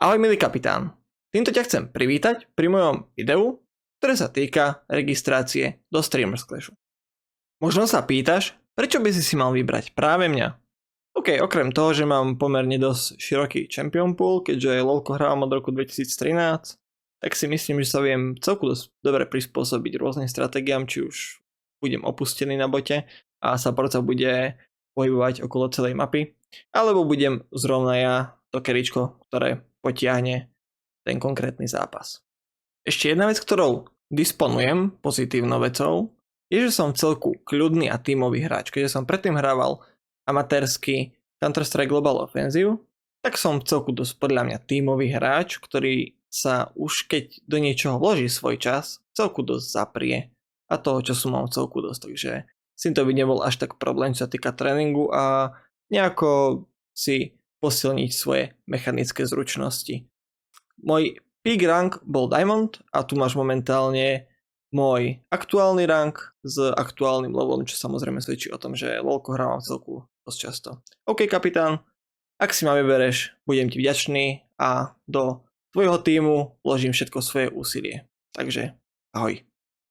Ahoj milý kapitán, týmto ťa chcem privítať pri mojom videu, ktoré sa týka registrácie do Streamers Clashu. Možno sa pýtaš, prečo by si mal vybrať práve mňa? OK, okrem toho, že mám pomerne dosť široký champion pool, keďže LoLko hrávam od roku 2013, tak si myslím, že sa viem celku dosť dobre prispôsobiť rôznym stratégiám, či už budem opustený na bote a support sa bude pohybovať okolo celej mapy, alebo budem zrovna ja to keričko, ktoré potiahne ten konkrétny zápas. Ešte jedna vec, ktorou disponujem pozitívnou vecou, je, že som celku kľudný a tímový hráč. Keďže som predtým hrával amatérsky Counter-Strike Global Offensive, tak som celku dosť podľa mňa tímový hráč, ktorý sa už keď do niečoho vloží svoj čas, celku dosť zaprie. A toho času mám celku dosť, takže s týmto by nebol až tak problém, čo sa týka tréningu a nejako si posilniť svoje mechanické zručnosti. Môj peak rank bol Diamond a tu máš momentálne môj aktuálny rank s aktuálnym levelom, čo samozrejme svedčí o tom, že LoLko hrávam celku dosť často. OK kapitán, ak si ma vybereš, budem ti vďačný a do tvojho týmu vložím všetko svoje úsilie. Takže ahoj.